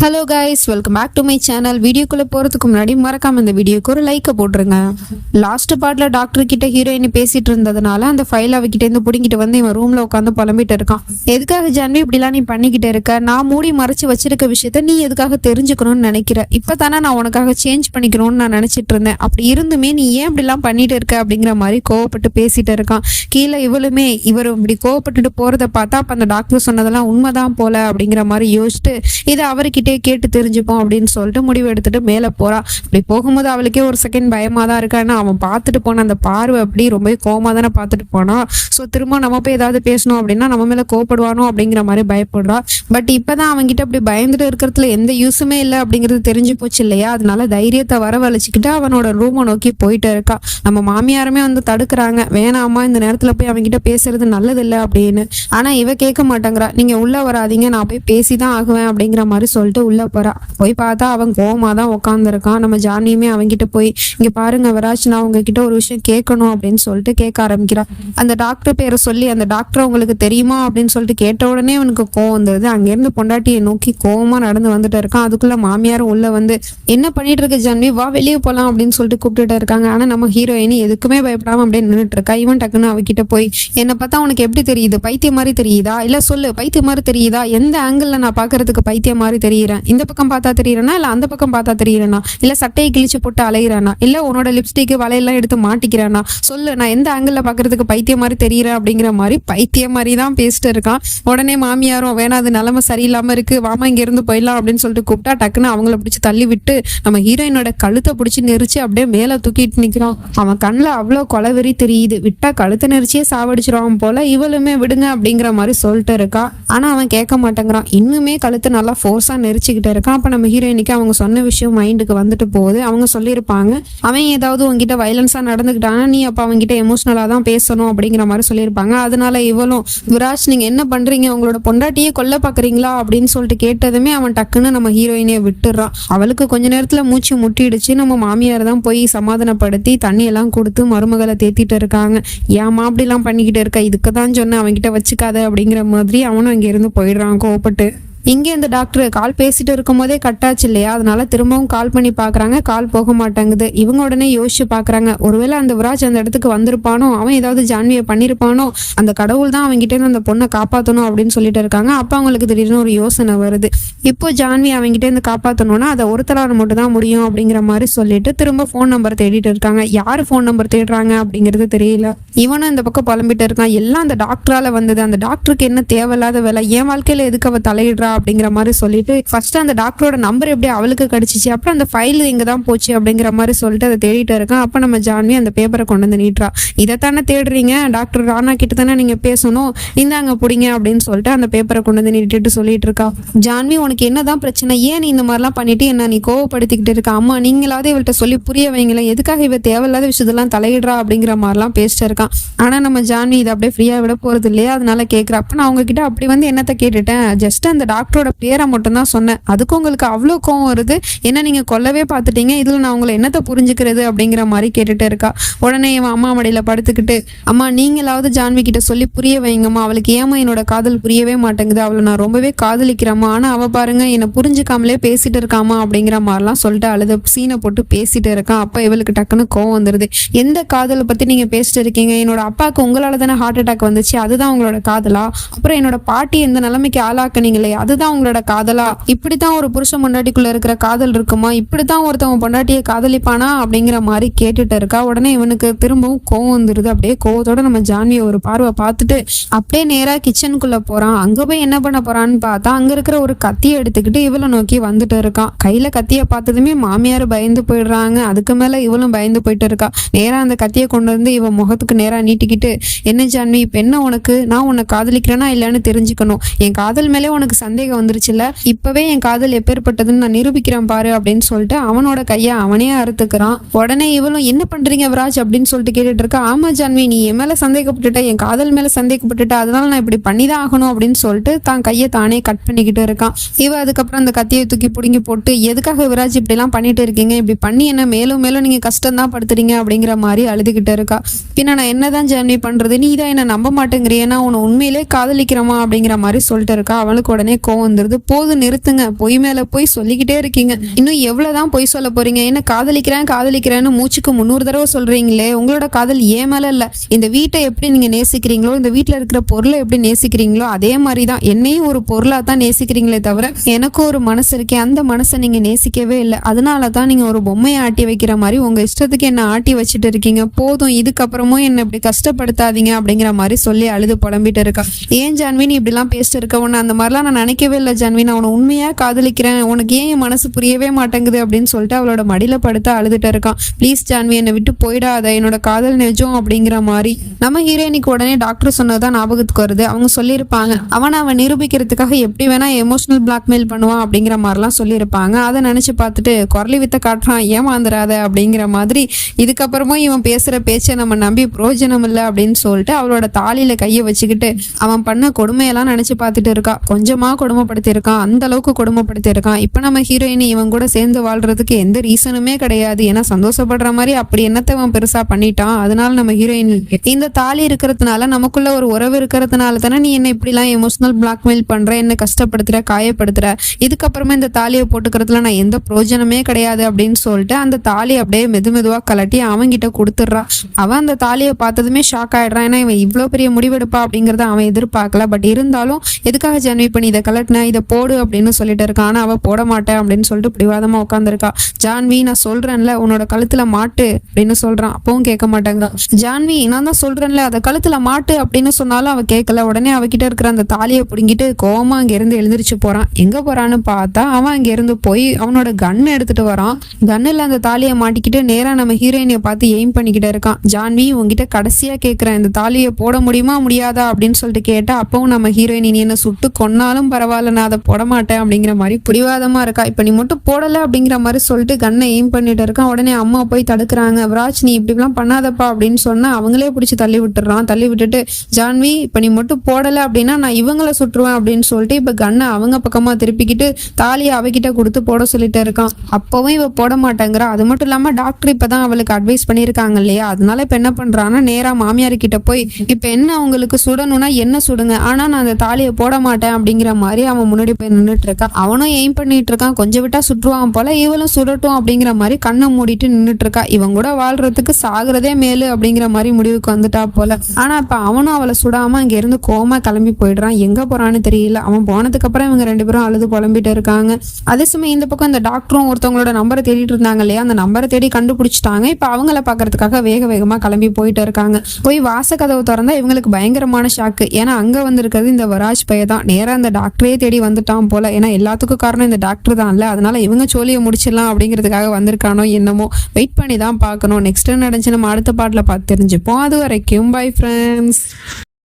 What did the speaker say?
Hello guys, welcome back to my channel. வீடியோக்குள்ளே போகிறதுக்கு முன்னாடி மறக்காம இந்த வீடியோக்கு ஒரு லைக்கை போட்டுருங்க. லாஸ்ட் பார்ட்டில் டாக்டர் கிட்ட ஹீரோயின் பேசிட்டு இருந்ததுனால அந்த ஃபைல் அவகிட்ட இருந்து பிடிங்கிட்டு வந்து இவன் ரூமில் உட்காந்து புலம்பிட்டு இருக்கான். எதுக்காக ஜான்வி இப்படிலாம் நீ பண்ணிக்கிட்டு இருக்க? நான் மூடி மறைச்சு வச்சிருக்க விஷயத்த நீ எதுக்காக தெரிஞ்சுக்கணும்னு நினைக்கிற? இப்போ தானே நான் உனக்காக சேஞ்ச் பண்ணிக்கணும்னு நான் நினச்சிட்டு இருந்தேன். அப்படி இருந்துமே நீ ஏன் இப்படிலாம் பண்ணிட்டு இருக்க அப்படிங்கிற மாதிரி கோவப்பட்டு பேசிட்டு இருக்கான். கீழே இவர் இப்படி கோவப்பட்டுட்டு போகிறத பார்த்தா அப்போ அந்த டாக்டர் சொன்னதெல்லாம் உண்மைதான் போல அப்படிங்கிற மாதிரி யோசிச்சுட்டு இதை அவர்கிட்ட கேட்டு தெரிஞ்சுப்போம் அப்படின்னு சொல்லிட்டு முடிவு எடுத்துட்டு மேல போறா. அப்படி போகும்போது அவளுக்கே ஒரு செகண்ட் பயமா தான் இருக்கான்னு அவன் பார்த்துட்டு போன அந்த பார்வை அப்படி ரொம்ப கோவமா தானே பார்த்துட்டு போனா. ஸோ திரும்ப நம்ம போய் ஏதாவது பேசணும் அப்படின்னா நம்ம மேல கோவப்படுவானோ அப்படிங்கிற மாதிரி பயப்படுறா. பட் இப்பதான் அவன்கிட்ட அப்படி பயந்துட்டு இருக்கிறதுல எந்த யூஸுமே இல்லை அப்படிங்கிறது தெரிஞ்சு போச்சு இல்லையா? அதனால தைரியத்தை வரவழைச்சிக்கிட்டு அவனோட ரூமை நோக்கி போயிட்டு இருக்கா. நம்ம மாமியாருமே வந்து தடுக்கிறாங்க, வேணாமா இந்த நேரத்துல போய் அவன்கிட்ட பேசுறது நல்லது இல்லை அப்படின்னு. ஆனா இவ கேட்க மாட்டேங்கிறா. நீங்க உள்ள வராதீங்க, நான் போய் பேசிதான் ஆகுவேன் அப்படிங்கிற மாதிரி சொல்லிட்டு உள்ள போறா. போய் பார்த்தா அவன் கோவமா தான் உட்காந்துருக்கான். நம்ம ஜானியுமே அவன்கிட்ட போய் இங்க பாருங்க வராஜ், நான் உங்ககிட்ட ஒரு விஷயம் கேட்கணும் அப்படின்னு சொல்லிட்டு கேட்க ஆரம்பிக்கிறா. அந்த டாக்டர் பேரை சொல்லி அந்த டாக்டர் உங்களுக்கு தெரியுமா அப்படின்னு சொல்லிட்டு கேட்ட உடனே அவனுக்கு கோவம் வந்தது. அங்கிருந்து பொண்டாட்டியை நோக்கி கோவமா நடந்து வந்துட்டு இருக்கான். அதுக்குள்ள மாமியாரும் உள்ள வந்து என்ன பண்ணிட்டு இருக்க ஜான்வி, வா வெளியே போலாம் அப்படின்னு சொல்லிட்டு கூப்பிட்டுட்டு இருக்காங்க. ஆனா நம்ம ஹீரோயினி எதுக்குமே பயப்படாம அப்படியே நின்றுட்டு இருக்கா. இவன் டக்குன்னு அவகிட்ட போய் என்னை பார்த்தா உனக்கு எப்படி தெரியுது? பைத்தியம் மாதிரி தெரியுதா? இல்ல சொல்லு, பைத்தியம் மாதிரி தெரியுதா? எந்த ஆங்கிள் நான் பாக்குறதுக்கு பைத்தியம் மாதிரி தெரியுறேன்? இந்த பக்கம் பார்த்தா தெரியறனா இல்ல அந்த பக்கம் பார்த்தா தெரியறனா? இல்ல சட்டையை கிழிச்சு போட்டு அலையிறானா? இல்ல உன்னோட லிப்ஸ்டிக் வலையெல்லாம் எடுத்து மாட்டிக்கிறானா? சொல்லு, நான் எந்த ஆங்கிள் பாக்குறதுக்கு பைத்தியம் மாதிரி தெரியறேன் அப்படிங்கிற மாதிரி பைத்தியம் மாதிரி தான் பேசிட்டு இருக்கான். உடனே மாமியாரும் வேணா அது நிலைமை சரியில்லாம இருக்கு, வாமா இங்க இருந்து போயிடலாம் அப்படின்னு சொல்லிட்டு கூப்பிட்டா டக்குன்னு அவங்கள பிடிச்சி தள்ளி விட்டு நம்ம ஹீரோயினோட கழுத்தை பிடிச்சி நெரிச்சு அப்படியே மேல தூக்கிட்டு நிக்கிறான். அவன் கண்ணுல அவ்வளவு கொலவெறி தெரியுது. விட்டா கழுத்தை நெரிச்சியே சாவடிச்சிருவான் போல. இவளுமே விடுங்க அப்படிங்கிற மாதிரி சொல்லிட்டு இருக்கா. ஆனா அவன் கேட்க மாட்டேங்கிறான். இன்னுமே கழுத்தை நல்லா ஃபோர்ஸா நெரிச்சுக்கிட்டு இருக்கான். அப்ப நம்ம ஹீரோயினுக்கு அவங்க சொன்ன விஷயம் மைண்டுக்கு வந்துட்டு போகுது. அவங்க சொல்லியிருப்பாங்க, அவன் ஏதாவது உங்ககிட்ட வயலன்ஸா நடந்துக்கிட்டானா நீ அப்ப அவங்ககிட்ட எமோஷனலா தான் பேசணும் அப்படிங்கிற மாதிரி சொல்லியிருப்பாங்க. அதனால இவளும் விராஜ் நீங்க என்ன பண்றீங்க, உங்களோட பொண்டாட்டியே கொல்ல பாக்குறீங்களா அப்படின்னு சொல்லிட்டு கேட்டதுமே அவன் டக்குன்னு நம்ம ஹீரோயினையை விட்டுறான். அவளுக்கு கொஞ்ச நேரத்துல மூச்சு முட்டிடுச்சு. நம்ம மாமியார் தான் போய் சமாதானப்படுத்தி தண்ணி எல்லாம் கொடுத்து மருமகளை தேத்திட்டு இருக்காங்க. ஏமா அப்படிலாம் பண்ணிக்கிட்டு இருக்க, இதுக்கு தான் சொன்ன அவன்கிட்ட வச்சுக்காத அப்படிங்கிற மாதிரி அவனும் அங்க இருந்து போயிடுறான் கோவப்பட்டு. இங்கே இந்த டாக்டர் கால் பேசிட்டு இருக்கும் போதே கட்டாச்சு இல்லையா? அதனால திரும்பவும் கால் பண்ணி பாக்குறாங்க, கால் போக மாட்டேங்குது. இவங்க உடனே யோசிச்சு பாக்குறாங்க, ஒருவேளை அந்த விராஜ் அந்த இடத்துக்கு வந்திருப்பானோ, அவன் ஏதாவது ஜான்வியை பண்ணிருப்பானோ, அந்த கடவுள் தான் அவங்ககிட்ட இருந்து அந்த பொண்ணை காப்பாற்றணும் அப்படின்னு சொல்லிட்டு இருக்காங்க. அப்ப அவங்களுக்கு திடீர்னு ஒரு யோசனை வருது. இப்போ ஜான்வி அவங்ககிட்ட இருந்து காப்பாற்றணும்னா அதை ஒருத்தரால் மட்டும் தான் முடியும் அப்படிங்கிற மாதிரி சொல்லிட்டு திரும்ப ஃபோன் நம்பர் தேடிட்டு இருக்காங்க. யாரு ஃபோன் நம்பர் தேடுறாங்க அப்படிங்கிறது தெரியல. இவனும் இந்த பக்கம் புலம்பிட்டு இருக்கான், எல்லாம் அந்த டாக்டரால வந்தது, அந்த டாக்டருக்கு என்ன தேவையில்லாத வேலை, என் வாழ்க்கையில எதுக்கு அவ தலையிடுறா அப்படிங்கிற மாதிரி சொல்லிட்டு ஃபர்ஸ்ட் அந்த டாக்டரோட நம்பர் எப்படி அவளுக்கு கிடைச்சிச்சு, அப்புறம் அந்த ஃபைல் எங்க தான் போச்சு அப்படிங்கிற மாதிரி சொல்லிட்டு அதை தேடிட்டு இருக்கான். அப்ப நம்ம ஜான்வி அந்த பேப்பரை கொண்டு வந்து நீட்டுறா. இதைத்தானே தேடுறீங்க, டாக்டர் ராணா கிட்ட தானே நீங்க பேசணும், இந்தாங்க பிடிங்க அப்படின்னு சொல்லிட்டு அந்த பேப்பரை கொண்டு வந்து நீட்டிட்டு சொல்லிட்டு இருக்கா. ஜான்வி உனக்கு என்னதான் பிரச்சனை, ஏன் நீ இந்த மாதிரிலாம் பண்ணிட்டு என்ன நீ கோவப்படுத்திக்கிட்டு இருக்க? அம்மா நீங்களாவது இவள்கிட்ட சொல்லி புரிய வைங்களேன், எதுக்காக இவ தேவையில்லாத விஷயத்தெல்லாம் தலையிடுறா அப்படிங்கிற மாதிரிலாம் பேசிட்டு இருக்கான். ஆனா நம்ம ஜான்வி இதை அப்படியே ஃப்ரீயா விட போறது இல்லையா? அதனால கேட்குறா. அப்ப நான் உங்ககிட்ட அப்படி வந்து என்னத்தை கேட்டுட்டேன், ஜஸ்ட் அந்த டாக்டரோட பேரை மட்டும் தான் சொன்னேன், அதுக்கு உங்களுக்கு அவ்வளோ கோவம் வருது, என்ன நீங்க கொல்லவே பார்த்துட்டீங்க, இதுல நான் உங்களை என்னத்தை புரிஞ்சுக்கிறது அப்படிங்கிற மாதிரி கேட்டுட்டு இருக்கா. உடனே இவன் அம்மா மடியில படுத்துக்கிட்டு, அம்மா நீங்களாவது ஜான்வி கிட்ட சொல்லி புரிய வைங்கம்மா, அவளுக்கு ஏமா என்னோட காதல் புரியவே மாட்டேங்குது, அவளை நான் ரொம்பவே காதலிக்கிறேம்மா, ஆனா அவ பாருங்க என்னை புரிஞ்சுக்காமலே பேசிட்டு இருக்காமா அப்படிங்கிற மாதிரிலாம் சொல்லிட்டு அழுத சீனை போட்டு பேசிட்டு இருக்கான். அப்ப இவளுக்கு டக்குன்னு கோவம் வந்துருது. எந்த காதலை பத்தி நீங்க பேசிட்டு இருக்கீங்க? என்னோட அப்பாவுக்கு உங்களால தானே ஹார்ட் அட்டாக் வந்துச்சு, அதுதான் உங்களோட காதலா? அப்புறம் என்னோட பாட்டி எந்த நிலைமைக்கு ஆளாக்குனீங்களே, அதுதான் உங்களோட காதலா? இப்படித்தான் ஒரு புருஷன் பொண்டாட்டிக்குள்ள இருக்கிற காதல் இருக்குமா? இப்படித்தான் ஒருத்தவங்க பொண்டாட்டியை காதலிப்பானா அப்படிங்கிற மாதிரி கேட்டுட்டு இருக்கா. உடனே இவனுக்கு திரும்பவும் கோவம் வந்துருது. அப்படியே கோவத்தோட நம்ம ஜான்வியை ஒரு பார்வை பார்த்துட்டு அப்படியே நேரா கிச்சனுக்குள்ள போறான். அங்க போய் என்ன பண்ண போறான்னு பார்த்தா அங்க இருக்கிற ஒரு கத்தியை எடுத்துக்கிட்டு இவளை நோக்கி வந்துட்டு இருக்கான். கையில கத்தியை பார்த்ததுமே மாமியார் பயந்து போயிடுறாங்க. அதுக்கு மேல இவளும் பயந்து போயிட்டு இருக்கா. நேரா அந்த கத்தியை கொண்டு வந்து இவ முகத்துக்கு நேரா நீட்டிக்கிட்டு, என்ன ஜான்வி இப்ப என்ன உனக்கு, நான் உன்னை காதலிக்கிறேனா இல்லைன்னு தெரிஞ்சுக்கணும், என் காதல் மேலே உனக்கு சந்தேகம் வந்துருச்சுல்ல, இப்பவே என் காதல் எப்பேற்பட்டதுன்னு நான் நிரூபிக்கிறேன் பாரு அப்படின்னு சொல்லிட்டு அவனோட கையை அவனே அறுத்துக்கிறான். உடனே இவளும் என்ன பண்றீங்க விராஜ் அப்படின்னு சொல்லிட்டு கேட்டுட்டு இருக்கா. ஆமா ஜான்வி, நீ என் மேல சந்தேகப்பட்டுட்ட, என் காதல் மேல சந்தேகப்பட்டுட்ட, அதனால நான் இப்படி பண்ணிதான் ஆகணும் அப்படின்னு சொல்லிட்டு தான் கையை தானே கட் பண்ணிக்கிட்டு இருக்கான். இவ அதுக்கப்புறம் அந்த கத்தியை தூக்கி பிடுங்கி போட்டு, எதுக்காக விராஜ் இப்படி எல்லாம் பண்ணிட்டு இருக்கீங்க, இப்படி பண்ணி என்ன மேலும் மேலும் நீங்க கஷ்டம் தான் படுத்துறீங்க அப்படிங்கிற மாதிரி அழுதுகிட்டு இருக்கா. பின்ன நான் என்னதான் ஜான்வி பண்றது, நீ தான் என்ன நம்ப மாட்டேங்கிறிய, நான் உன்னை உண்மையிலே காதலிக்கிறமா அப்படிங்கிற மாதிரி சொல்லிட்டு இருக்கா. அவளுக்கு உடனே கோவம் வந்துருது. போதும் நிறுத்துங்க, பொய் மேல போய் சொல்லிக்கிட்டே இருக்கீங்க. இன்னும் எவ்வளவுதான் பொய் சொல்ல போறீங்க? என்ன காதலிக்கிறேன்னு மூச்சுக்கு 300 தடவை சொல்றீங்களே, உங்களோட காதல் ஏன் மேல இல்ல. இந்த வீட்டை எப்படி நீங்க நேசிக்கிறீங்களோ, இந்த வீட்டுல இருக்கிற பொருளை எப்படி நேசிக்கிறீங்களோ அதே மாதிரிதான் என்னையும் ஒரு பொருளா தான் நேசிக்கிறீங்களே தவிர எனக்கும் ஒரு மனசு இருக்கேன், அந்த மனசை நீங்க நேசிக்கவே இல்லை. அதனாலதான் நீங்க ஒரு பொம்மையை ஆட்டி வைக்கிற மாதிரி உங்க இஷ்டத்துக்கு என்ன ஆட்டி வச்சுட்டு இருக்கீங்க. போதும், இதுக்கப்புறமும் என்ன இப்படி கஷ்டப்படுத்தாதீங்க அப்படிங்கிற மாதிரி சொல்லி அழுது புலம்பிட்டு இருக்கா. ஏன் ஜான்வி நீ இப்படிலாம் பேசிட்டு இருக்க? உன்னை அந்த மாதிரிலாம் நான் நினைக்கவே இல்லை ஜான்வி, நான் உன்னை உண்மையா காதலிக்கிறேன், உனக்கு ஏன் என் மனசு புரியவே மாட்டேங்குது அப்படின்னு சொல்லிட்டு அவளோட மடியில படுத்து அழுதுட்டு இருக்கான். ப்ளீஸ் ஜான்வி, என்னை விட்டு போயிடாத, என்னோட காதல் நிஜம் அப்படிங்கிற மாதிரி. நம்ம ஹீரோயினுக்கு உடனே டாக்டர் சொன்னதுதான் ஞாபகத்துக்கு வருது. அவங்க சொல்லியிருப்பாங்க அவன் நிரூபிக்கிறதுக்காக எப்படி வேணா எமோஷனல் பிளாக்மெயில் பண்ணுவான் அப்படிங்கிற மாதிரிலாம் சொல்லியிருப்பாங்க. அதை நினைச்சு பார்த்துட்டு குரலி வித்த காட்டுறான், ஏமாந்துராத அப்படிங்கிற மாதிரி. இதுக்கப்புறமும் இவன் பேசுற பேச்சை நம்ம நம்பி பிரயோஜனம் இல்லை அப்படின்னு சொல்லிட்டு அவளோட தாலியில கையை வச்சுக்கிட்டு அவன் பண்ண கொடுமையெல்லாம் நினைச்சு பார்த்துட்டு இருக்கா. கொஞ்சமா கொடுமைப்படுத்தி இருக்கான், அந்த அளவுக்கு கொடுமைப்படுத்தி இருக்கான். இப்ப நம்ம ஹீரோயின் இவன் கூட சேர்ந்து வாழ்றதுக்கு எந்த ரீசனுமே கிடையாது. ஏன்னா சந்தோஷப்படுற மாதிரி அப்படி என்னத்தை அவன் பெருசா பண்ணிட்டான். அதனால நம்ம ஹீரோயின் இந்த தாலி இருக்கிறதுனால, நமக்குள்ள ஒரு உறவு இருக்கிறதுனால தானே நீ என்ன இப்படிலாம் எமோஷனல் பிளாக்மெயில் பண்ற, என்ன கஷ்டப்படுத்துற, காயப்படுத்துற. இதுக்கப்புறமா இந்த தாலியை போட்டுக்கிறதுல நான் எந்த பிரயோஜனமே கிடையாது அப்படின்னு சொல்லிட்டு அந்த தாலியை அப்படியே மெதுவா கலட்டி அவன்கிட்ட கொடுத்துட்றா. அவன் அந்த தாலியை பார்த்ததுமே ஷாக் ஆயிடுறான். ஏன்னா இவன் இவ்வளோ பெரிய முடிவெடுப்பா அப்படிங்கிறத அவன் எதிர்பார்க்கல. பட் இருந்தாலும் எதுக்காக ஜான்வி பண்ணி இதை கலட்டின, இதை போடு அப்படின்னு சொல்லிட்டு இருக்கான். ஆனா அவ போட மாட்டேன் அப்படின்னு சொல்லிட்டு பிடிவாதமா உட்காந்துருக்கா. ஜான்வி நான் சொல்றேன்ல உன்னோட கழுத்துல மாட்டு அப்படின்னு சொல்றான். அப்பவும் கேட்க மாட்டேங்க. ஜான்வி நான் தான் சொல்றேன்ல அதை கழுத்துல மாட்டு அப்படின்னு சொன்னாலும் அவ கேட்கல. உடனே அவகிட்ட இருக்கிற அந்த தாலியை பிடிங்கிட்டு கோவமா அங்க இருந்து எழுந்திரிச்சு போறான். எங்க போறான்னு பார்த்தா அவன் அங்க இருந்து போய் அவனோட கன் எடுத்துட்டு வரான். கன்னுல அந்த தாலியை மாட்டிக்கிட்டு நேரா நம்ம ஹீரோயினை பார்த்து எய்ம் பண்ணிக்கிட்டே இருக்கான். ஜான்வி உங்ககிட்ட கடைசியா கேட்கிறேன், இந்த தாலியை போட முடியுமா முடியாதா அப்படின்னு சொல்லிட்டு கேட்டா அப்பவும் நம்ம ஹீரோயின் நீ என்ன சுட்டு கொன்னாலும் பரவாயில்ல நான் அதை போட மாட்டேன் அப்படிங்கிற மாதிரி பிடிவாதமா இருக்கா. இப்ப நீ மட்டும் போடல அப்படிங்கிற மாதிரி சொல்லிட்டு கன்னை எய்ம் பண்ணிட்டு இருக்கான். உடனே அம்மா போய் தடுக்கிறாங்க. விராஜ் நீ இப்படிலாம் பண்ணாதப்பா அப்படின்னு சொன்னா அவங்களே பிடிச்சி தள்ளி விட்டுறான். தள்ளி விட்டுட்டு ஜான்வி இப்ப நீ மட்டும் போடல அப்படின்னா நான் இவங்கள சுட்டுருவேன் அப்படின்னு சொல்லிட்டு இப்ப கன்னை அவங்க பக்கமா திருப்பிக்கிட்டு தாலியை அவகிட்ட கொடுத்து போட சொல்லிட்டு இருக்கான். அப்பவும் இவ போட மாட்டேங்கிறா. அது மட்டும் இல்லாம டாக்டர் இப்பதான் அவளுக்கு அட்வைஸ் பண்ணியிருக்காங்க இல்லையா, அதனால இப்ப என்ன பண்றான்னா நேரா மாமியார் கிட்ட போய் இப்ப என்ன அவங்களுக்கு சுடணும்னா என்ன சுடுங்க, ஆனா நான் அந்த தாலியை போட மாட்டேன் அப்படிங்கிற மாதிரி அவன் முன்னாடி போய் நின்றுட்டு இருக்கான். அவனும் எய்ம் பண்ணிட்டு இருக்கான். கொஞ்சம் விட்டா சுற்றுவான் போல, இவளும் சுடட்டும் அப்படிங்கிற மாதிரி கண்ணை மூடிட்டு நின்றுட்டு இருக்கா. இவன் கூட வாழ்றதுக்கு சாகுறதே மேலு அப்படிங்கிற மாதிரி முடிவுக்கு வந்துட்டா போல. ஆனா இப்ப அவனும் அவளை சுடாம அங்க இருந்து கோமா கிளம்பி போயிடுறான். எங்க போறான்னு தெரியல. அவன் போனதுக்கு அப்புறம் இவங்க 2 பேரும் அழுது புலம்பிட்டு இருக்காங்க. அதே சமயம் இந்த பக்கம் இந்த டாக்டரும் ஒருத்தவங்களோட நம்பரை தேடிட்டு இருந்தாங்க இல்லையா, அந்த நம்பரை தேடி கண்டுபிடிச்சிட்டாங்க. இப்ப அவங்கள பாக்குறதுக்காக வேகமா கிளம்பி போயிட்டு இருக்காங்க. போய் வாச கதவு திறந்தா இவங்களுக்கு பயங்கரமான ஷாக்கு. ஏன்னா அங்க வந்திருக்கிறது இந்த வராஜ் பையன் தான். நேரா அந்த டாக்டரே தேடி வந்துட்டான் போல. ஏன்னா எல்லாத்துக்கும் காரணம் இந்த டாக்டர் தான் இல்ல, அதனால இவங்க சோழியை முடிச்சிடலாம் அப்படிங்கிறதுக்காக வந்திருக்கானோ என்னமோ. வெயிட் பண்ணி தான் பார்க்கணும். நெக்ஸ்ட் நடந்துச்சு நம்ம அடுத்த பாட்டுல பார்த்து தெரிஞ்சுப்போம். அது வரைக்கும் பை ஃப்ரெண்ட்ஸ்.